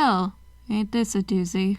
Well, ain't this a doozy?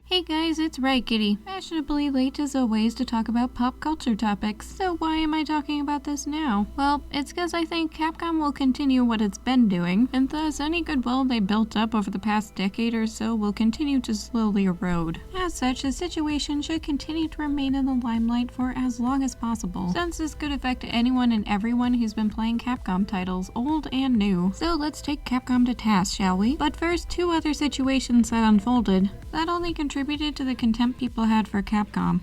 Hey guys, it's Right Kitty. Fashionably late as always to talk about pop culture topics. So why am I talking about this now? Well, it's because I think Capcom will continue what it's been doing, and thus any goodwill they built up over the past decade or so will continue to slowly erode. As such, the situation should continue to remain in the limelight for as long as possible, since this could affect anyone and everyone who's been playing Capcom titles, old and new. So let's take Capcom to task, shall we? But first, two other situations that unfolded that only contributed to the contempt people had for Capcom.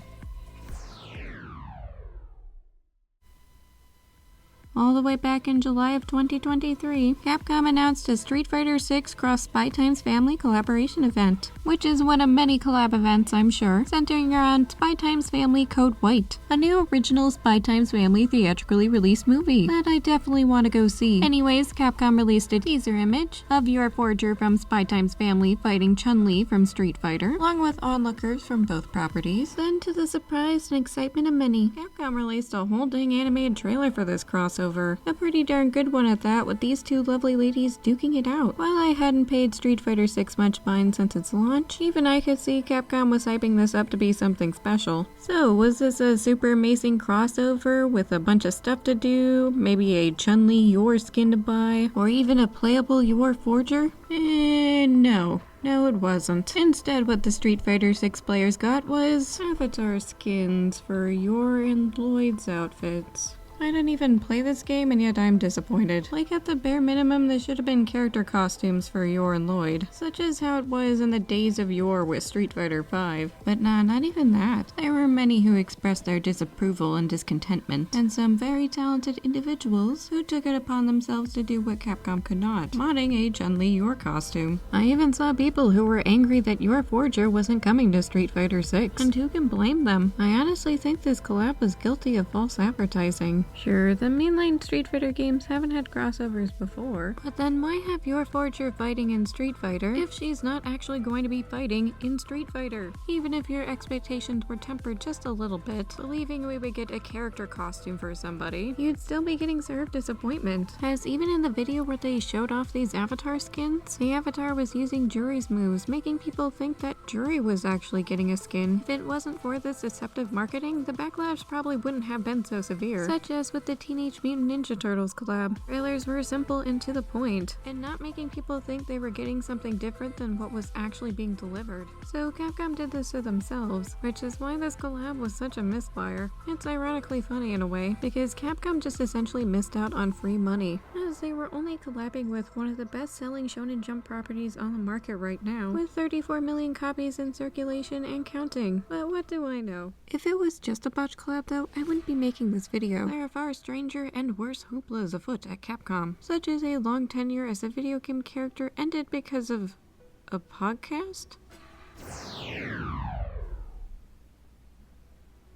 All the way back in July of 2023, Capcom announced a Street Fighter VI Cross Spy Times Family collaboration event, which is one of many collab events, I'm sure, centering around Spy Times Family Code White, a new original Spy Times Family theatrically released movie that I definitely want to go see. Anyways, Capcom released a teaser image of Your Forger from Spy Times Family fighting Chun-Li from Street Fighter, along with onlookers from both properties. Then, to the surprise and excitement of many, Capcom released a whole dang animated trailer for this crossover. A pretty darn good one at that, with these two lovely ladies duking it out. While I hadn't paid Street Fighter VI much mind since its launch, even I could see Capcom was hyping this up to be something special. So, was this a super amazing crossover with a bunch of stuff to do? Maybe a Chun-Li Yor skin to buy? Or even a playable Yor Forger? No. No, it wasn't. Instead, what the Street Fighter VI players got was avatar skins for Yor and Lloyd's outfits. I didn't even play this game, and yet I'm disappointed. Like, at the bare minimum, there should have been character costumes for Yor and Lloyd, such as how it was in the days of yore with Street Fighter V. But nah, not even that. There were many who expressed their disapproval and discontentment, and some very talented individuals who took it upon themselves to do what Capcom could not, modding a Chun-Li Yor costume. I even saw people who were angry that Yor Forger wasn't coming to Street Fighter VI, and who can blame them? I honestly think this collab was guilty of false advertising. Sure, the mainline Street Fighter games haven't had crossovers before, but then why have Yor Forger fighting in Street Fighter if she's not actually going to be fighting in Street Fighter? Even if your expectations were tempered just a little bit, believing we would get a character costume for somebody, you'd still be getting served disappointment. As even in the video where they showed off these avatar skins, the avatar was using Juri's moves, making people think that Juri was actually getting a skin. If it wasn't for this deceptive marketing, the backlash probably wouldn't have been so severe, such as with the Teenage Mutant Ninja Turtles collab. Trailers were simple and to the point, and not making people think they were getting something different than what was actually being delivered. So Capcom did this to themselves, which is why this collab was such a misfire. It's ironically funny in a way, because Capcom just essentially missed out on free money, as they were only collabing with one of the best-selling Shonen Jump properties on the market right now, with 34 million copies in circulation and counting. But what do I know? If it was just a botched collab though, I wouldn't be making this video. There are far stranger and worse hooplas afoot at Capcom, such as a long tenure as a video game character ended because of a podcast?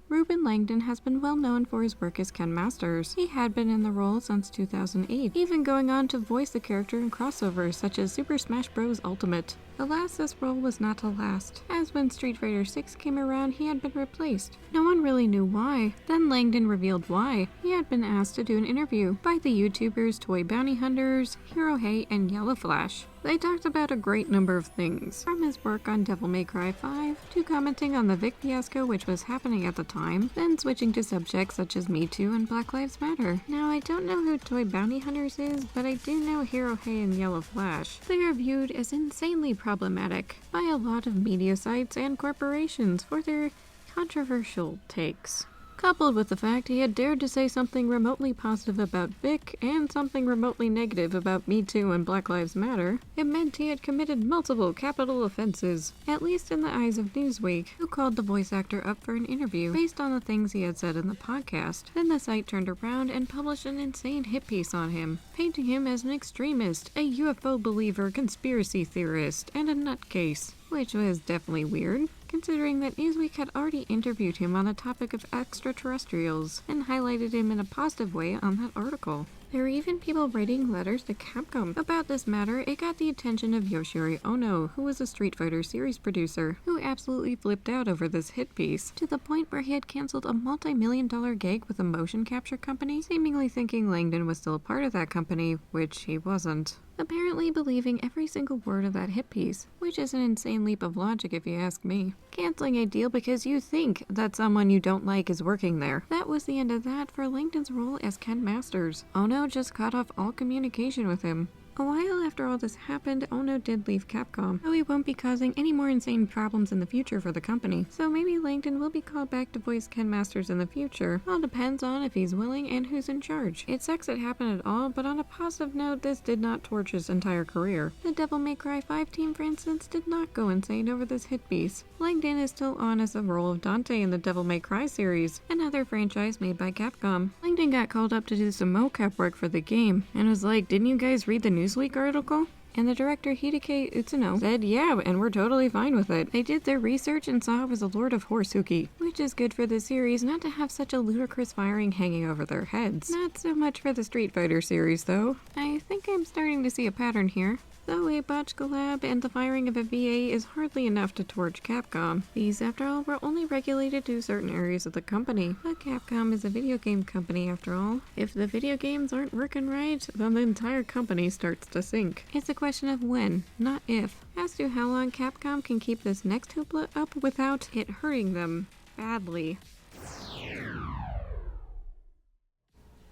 Ruben Langdon has been well known for his work as Ken Masters. He had been in the role since 2008, even going on to voice the character in crossovers such as Super Smash Bros. Ultimate. Alas, this role was not to last, as when Street Fighter VI came around, he had been replaced. No one really knew why. Then Langdon revealed why. He had been asked to do an interview by the YouTubers Toy Bounty Hunters, Hero Hey, and Yellow Flash. They talked about a great number of things, from his work on Devil May Cry 5, to commenting on the Vic fiasco which was happening at the time, then switching to subjects such as Me Too and Black Lives Matter. Now, I don't know who Toy Bounty Hunters is, but I do know Hero Hey and Yellow Flash. They are viewed as insanely problematic by a lot of media sites and corporations for their controversial takes. Coupled with the fact he had dared to say something remotely positive about Vic and something remotely negative about Me Too and Black Lives Matter, it meant he had committed multiple capital offenses, at least in the eyes of Newsweek, who called the voice actor up for an interview based on the things he had said in the podcast. Then the site turned around and published an insane hit piece on him, painting him as an extremist, a UFO believer, conspiracy theorist, and a nutcase, which was definitely weird, considering that Newsweek had already interviewed him on the topic of extraterrestrials and highlighted him in a positive way on that article. There were even people writing letters to Capcom about this matter. It got the attention of Yoshihiro Ono, who was a Street Fighter series producer, who absolutely flipped out over this hit piece, to the point where he had cancelled a multi-million-dollar gig with a motion capture company, seemingly thinking Langdon was still a part of that company, which he wasn't. Apparently believing every single word of that hit piece, which is an insane leap of logic if you ask me. Canceling a deal because you think that someone you don't like is working there. That was the end of that for Langdon's role as Ken Masters. Ono just cut off all communication with him. A while after all this happened, Ono did leave Capcom, though he won't be causing any more insane problems in the future for the company. So maybe Langdon will be called back to voice Ken Masters in the future. All depends on if he's willing and who's in charge. It sucks it happened at all, but on a positive note, this did not torch his entire career. The Devil May Cry 5 team, for instance, did not go insane over this hit piece. Langdon is still on as the role of Dante in the Devil May Cry series, another franchise made by Capcom. Langdon got called up to do some mocap work for the game, and was like, "Didn't you guys read the Newsweek article?" And the director Hideki Utsuno said, "Yeah, and we're totally fine with it." They did their research and saw it was a Lord of Horsuki, which is good for the series not to have such a ludicrous firing hanging over their heads. Not so much for the Street Fighter series, though. I think I'm starting to see a pattern here. Though a botched collab and the firing of a VA is hardly enough to torch Capcom. These, after all, were only regulated to certain areas of the company. But Capcom is a video game company, after all. If the video games aren't working right, then the entire company starts to sink. It's a question of when, not if. As to how long Capcom can keep this next hoopla up without it hurting them badly.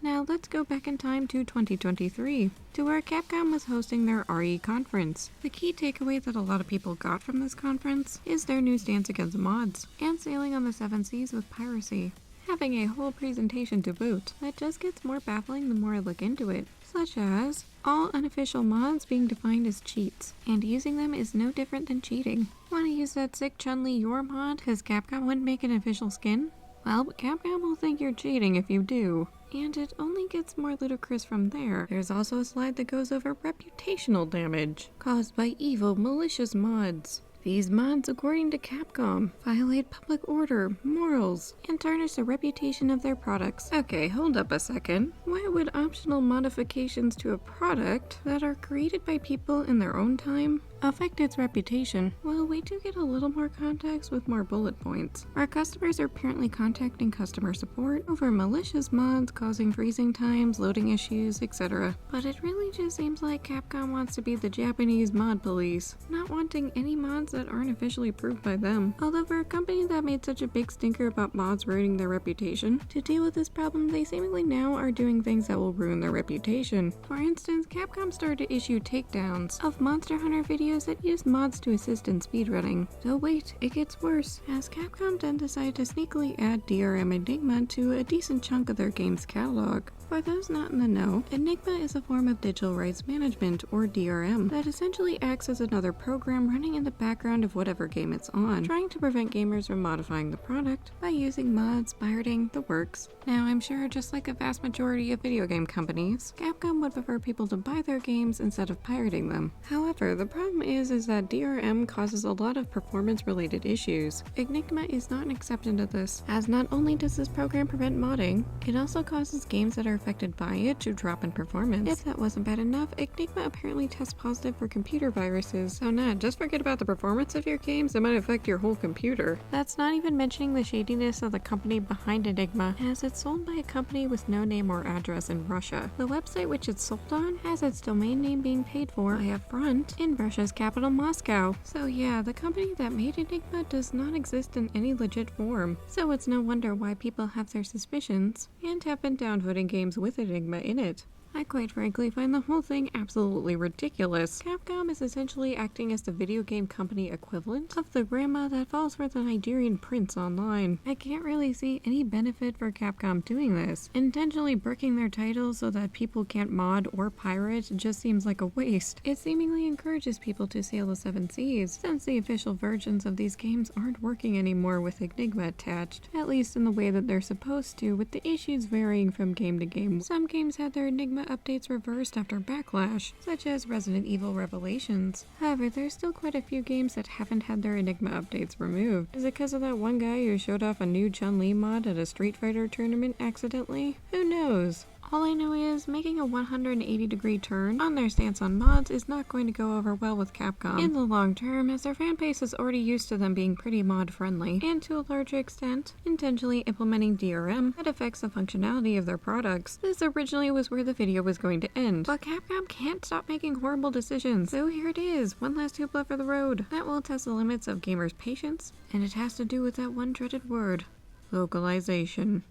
Now let's go back in time to 2023, to where Capcom was hosting their RE conference. The key takeaway that a lot of people got from this conference is their new stance against mods, and sailing on the 7 seas with piracy. Having a whole presentation to boot that just gets more baffling the more I look into it, such as all unofficial mods being defined as cheats, and using them is no different than cheating. Want to use that sick Chun-Li your mod because Capcom wouldn't make an official skin? Well, Capcom will think you're cheating if you do. And it only gets more ludicrous from there. There's also a slide that goes over reputational damage caused by evil, malicious mods. These mods, according to Capcom, violate public order, morals, and tarnish the reputation of their products. Okay, hold up a second. Why would optional modifications to a product that are created by people in their own time affect its reputation? Well, wait to get a little more context with more bullet points. Our customers are apparently contacting customer support over malicious mods causing freezing times, loading issues, etc. But it really just seems like Capcom wants to be the Japanese mod police, not wanting any mods that aren't officially approved by them. Although for a company that made such a big stinker about mods ruining their reputation, to deal with this problem they seemingly now are doing things that will ruin their reputation. For instance, Capcom started to issue takedowns of Monster Hunter videos that used mods to assist in speedrunning. So wait, it gets worse, as Capcom then decided to sneakily add DRM Enigma to a decent chunk of their game's catalog. For those not in the know, Enigma is a form of digital rights management, or DRM, that essentially acts as another program running in the background of whatever game it's on, trying to prevent gamers from modifying the product by using mods, pirating, the works. Now, I'm sure just like a vast majority of video game companies, Capcom would prefer people to buy their games instead of pirating them. However, the problem is that DRM causes a lot of performance-related issues. Enigma is not an exception to this, as not only does this program prevent modding, it also causes games that are affected by it to drop in performance. If that wasn't bad enough, Enigma apparently tests positive for computer viruses. So just forget about the performance of your games, it might affect your whole computer. That's not even mentioning the shadiness of the company behind Enigma, as it's sold by a company with no name or address in Russia. The website which it's sold on has its domain name being paid for by a front in Russia's capital, Moscow. So yeah, the company that made Enigma does not exist in any legit form. So it's no wonder why people have their suspicions and have been downvoting games with Enigma in it. I quite frankly find the whole thing absolutely ridiculous. Capcom is essentially acting as the video game company equivalent of the grandma that falls for the Nigerian prince online. I can't really see any benefit for Capcom doing this. Intentionally bricking their titles so that people can't mod or pirate just seems like a waste. It seemingly encourages people to sail the 7 seas, since the official versions of these games aren't working anymore with Enigma attached, at least in the way that they're supposed to, with the issues varying from game to game. Some games had their Enigma updates reversed after backlash, such as Resident Evil Revelations. However, there's still quite a few games that haven't had their Enigma updates removed. Is it because of that one guy who showed off a new Chun-Li mod at a Street Fighter tournament accidentally? Who knows? All I know is making a 180-degree turn on their stance on mods is not going to go over well with Capcom in the long term, as their fan base is already used to them being pretty mod-friendly, and to a large extent, intentionally implementing DRM that affects the functionality of their products. This originally was where the video was going to end, but Capcom can't stop making horrible decisions, so here it is, one last hoopla for the road. That will test the limits of gamers' patience, and it has to do with that one dreaded word: localization.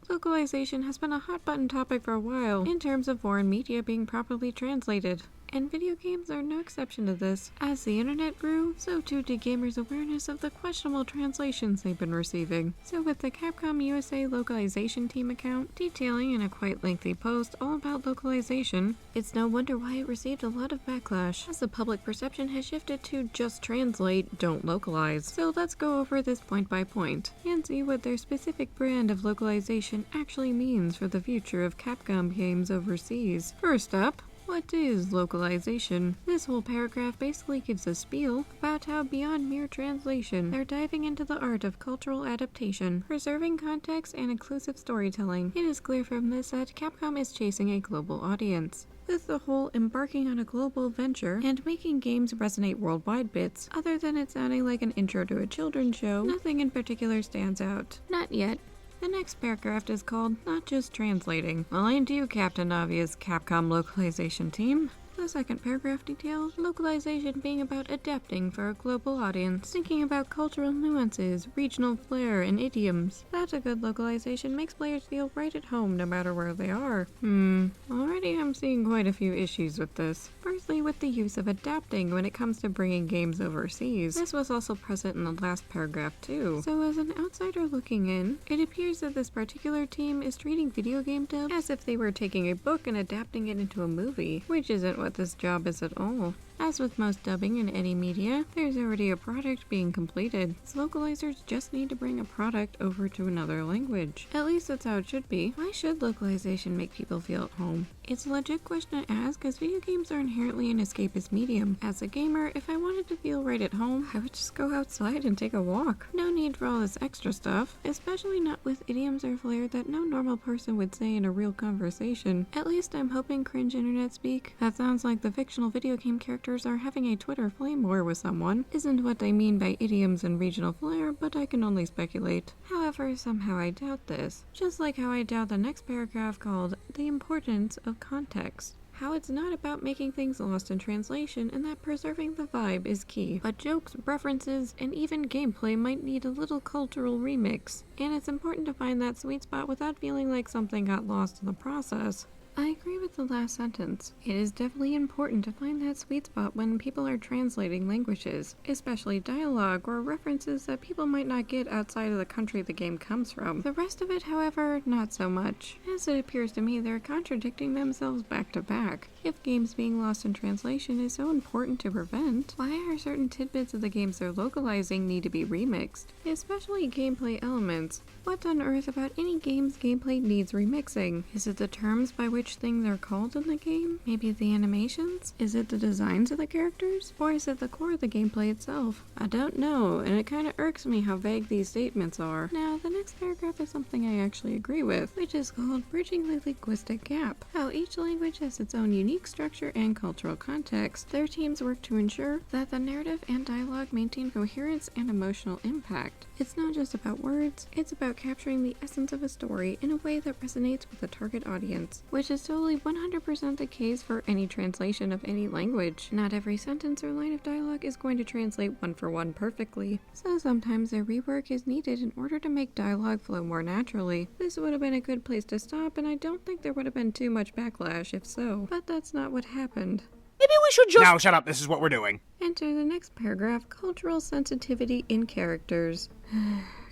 Localization has been a hot-button topic for a while, in terms of foreign media being properly translated. And video games are no exception to this. As the internet grew, so too did gamers' awareness of the questionable translations they've been receiving. So with the Capcom USA Localization Team account detailing in a quite lengthy post all about localization, it's no wonder why it received a lot of backlash, as the public perception has shifted to just translate, don't localize. So let's go over this point by point, and see what their specific brand of localization actually means for the future of Capcom games overseas. First up, what is localization? This whole paragraph basically gives a spiel about how beyond mere translation, they're diving into the art of cultural adaptation, preserving context and inclusive storytelling. It is clear from this that Capcom is chasing a global audience, with the whole embarking on a global venture and making games resonate worldwide bits. Other than it sounding like an intro to a children's show, nothing in particular stands out. Not yet. The next paragraph is called Not Just Translating. Well, ain't you, Captain Obvious Capcom Localization Team? The second paragraph details localization being about adapting for a global audience, thinking about cultural nuances, regional flair, and idioms. That's a good localization, makes players feel right at home no matter where they are. Already I'm seeing quite a few issues with this. Firstly, with the use of adapting when it comes to bringing games overseas. This was also present in the last paragraph too. So as an outsider looking in, it appears that this particular team is treating video game dub as if they were taking a book and adapting it into a movie, which isn't what this job is at all. As with most dubbing in any media, there's already a product being completed, so localizers just need to bring a product over to another language. At least that's how it should be. Why should localization make people feel at home? It's a legit question to ask, as video games are inherently an escapist medium. As a gamer, if I wanted to feel right at home, I would just go outside and take a walk. No need for all this extra stuff, especially not with idioms or flair that no normal person would say in a real conversation. At least I'm hoping cringe internet speak. That sounds like the fictional video game characters are having a Twitter flame war with someone. Isn't what they mean by idioms and regional flair, but I can only speculate. However, somehow I doubt this. Just like how I doubt the next paragraph called The Importance of Context. How it's not about making things lost in translation and that preserving the vibe is key, but jokes, references, and even gameplay might need a little cultural remix, and it's important to find that sweet spot without feeling like something got lost in the process. I agree with the last sentence. It is definitely important to find that sweet spot when people are translating languages, especially dialogue or references that people might not get outside of the country the game comes from. The rest of it, however, not so much, as it appears to me they're contradicting themselves back to back. If games being lost in translation is so important to prevent, why are certain tidbits of the games they're localizing need to be remixed? Especially gameplay elements. What on earth about any game's gameplay needs remixing? Is it the terms by which things are called in the game? Maybe the animations? Is it the designs of the characters? Or is it the core of the gameplay itself? I don't know, and it kinda irks me how vague these statements are. Now, the next paragraph is something I actually agree with, which is called Bridging the Linguistic Gap. How each language has its own unique structure and cultural context. Their teams work to ensure that the narrative and dialogue maintain coherence and emotional impact. It's not just about words, it's about capturing the essence of a story in a way that resonates with the target audience, which is totally 100% the case for any translation of any language. Not every sentence or line of dialogue is going to translate one for one perfectly, so sometimes a rework is needed in order to make dialogue flow more naturally. This would have been a good place to stop, and I don't think there would have been too much backlash if so, but that's not what happened. Maybe we should just— Now shut up, this is what we're doing. Enter the next paragraph, Cultural Sensitivity in Characters.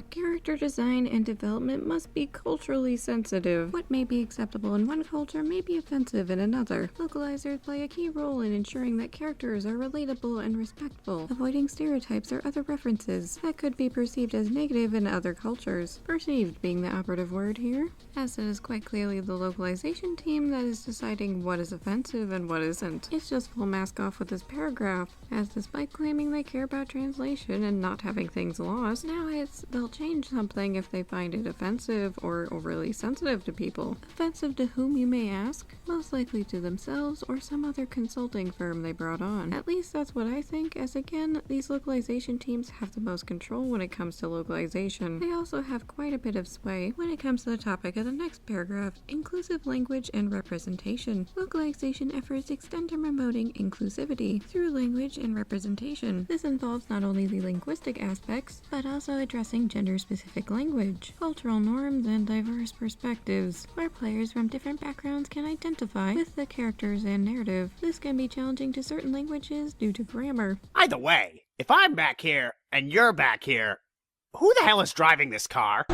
Character design and development must be culturally sensitive. What may be acceptable in one culture may be offensive in another. Localizers play a key role in ensuring that characters are relatable and respectful, avoiding stereotypes or other references that could be perceived as negative in other cultures. Perceived being the operative word here, as it is quite clearly the localization team that is deciding what is offensive and what isn't. It's just full mask off with this paragraph, as despite claiming they care about translation and not having things lost, now it's they'll change something if they find it offensive or overly sensitive to people. Offensive to whom, you may ask? Most likely to themselves or some other consulting firm they brought on. At least that's what I think, as again, these localization teams have the most control when it comes to localization. They also have quite a bit of sway when it comes to the topic of the next paragraph, inclusive language and representation. Localization efforts extend to promoting inclusivity through language and representation. This involves not only the linguistic aspects, but also addressing gender-specific language, cultural norms, and diverse perspectives, where players from different backgrounds can identify with the characters and narrative. This can be challenging to certain languages due to grammar. Either way, if I'm back here and you're back here, who the hell is driving this car?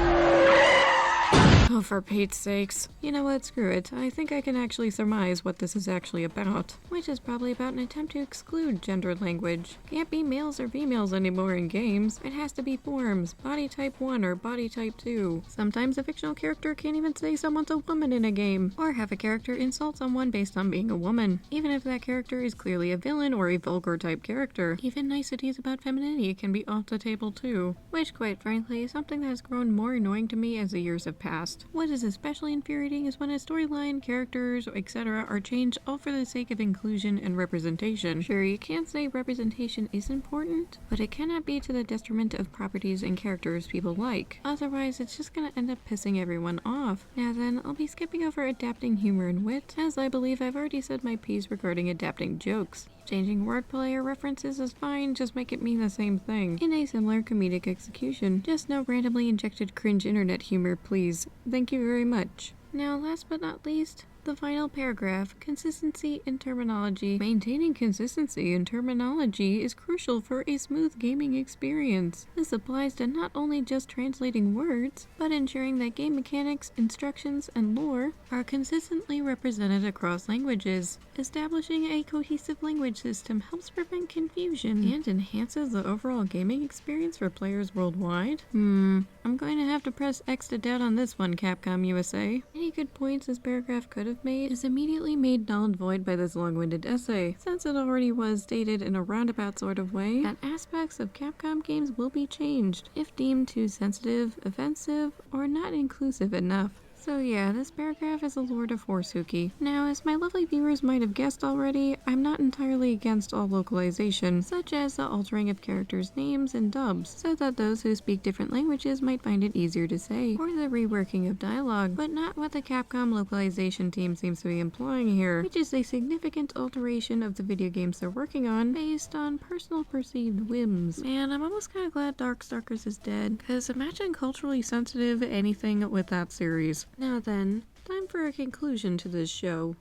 Oh, for Pete's sakes. You know what, screw it. I think I can actually surmise what this is actually about, which is probably about an attempt to exclude gendered language. Can't be males or females anymore in games. It has to be forms, body type 1 or body type 2. Sometimes a fictional character can't even say someone's a woman in a game, or have a character insult someone based on being a woman, even if that character is clearly a villain or a vulgar type character. Even niceties about femininity can be off the table too, which quite frankly is something that has grown more annoying to me as the years have passed. What is especially infuriating is when a storyline, characters, etc. are changed all for the sake of inclusion and representation. Sure, you can't say representation is important, but it cannot be to the detriment of properties and characters people like. Otherwise, it's just gonna end up pissing everyone off. Now then, I'll be skipping over adapting humor and wit, as I believe I've already said my piece regarding adapting jokes. Changing wordplay or references is fine, just make it mean the same thing, in a similar comedic execution. Just no randomly injected cringe internet humor, please. Thank you very much. Now, last but not least, the final paragraph, consistency in terminology. Maintaining consistency in terminology is crucial for a smooth gaming experience. This applies to not only just translating words, but ensuring that game mechanics, instructions, and lore are consistently represented across languages. Establishing a cohesive language system helps prevent confusion and enhances the overall gaming experience for players worldwide. I'm going to have to press X to doubt on this one, Capcom USA. Any good points this paragraph could have made is immediately made null and void by this long-winded essay, since it already was stated in a roundabout sort of way that aspects of Capcom games will be changed if deemed too sensitive, offensive, or not inclusive enough. So yeah, this paragraph is a Lord of Horsuki. Now, as my lovely viewers might have guessed already, I'm not entirely against all localization, such as the altering of characters' names and dubs, so that those who speak different languages might find it easier to say, or the reworking of dialogue, but not what the Capcom localization team seems to be employing here, which is a significant alteration of the video games they're working on, based on personal perceived whims. Man, I'm almost kinda glad Darkstalkers is dead, cause imagine culturally sensitive anything with that series. Now then, time for a conclusion to this show.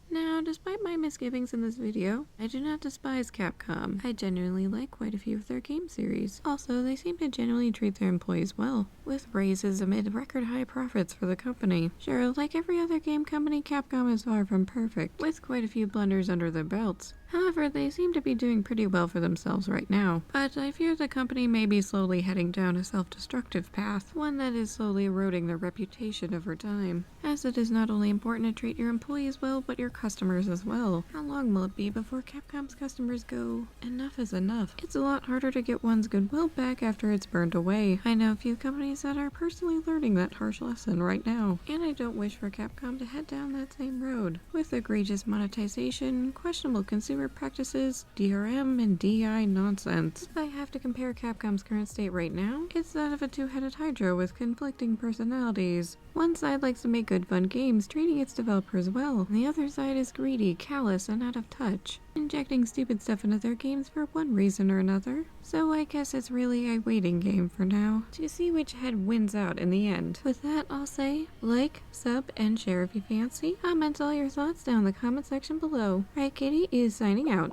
Now, despite my misgivings in this video, I do not despise Capcom. I genuinely like quite a few of their game series. Also, they seem to genuinely treat their employees well, with raises amid record high profits for the company. Sure, like every other game company, Capcom is far from perfect, with quite a few blunders under their belts. However, they seem to be doing pretty well for themselves right now, but I fear the company may be slowly heading down a self-destructive path, one that is slowly eroding their reputation over time, as it is not only important to treat your employees well, but your customers as well. How long will it be before Capcom's customers go, enough is enough? It's a lot harder to get one's goodwill back after it's burned away. I know a few companies that are personally learning that harsh lesson right now, and I don't wish for Capcom to head down that same road, with egregious monetization, questionable consumer practices, DRM and DEI nonsense. If I have to compare Capcom's current state right now, it's that of a two-headed hydra with conflicting personalities. One side likes to make good fun games, treating its developers well, and the other side is greedy, callous, and out of touch, injecting stupid stuff into their games for one reason or another. So I guess it's really a waiting game for now, to see which head wins out in the end. With that, I'll say, like, sub, and share if you fancy. Comment all your thoughts down in the comment section below. Right, Kitty is signing out.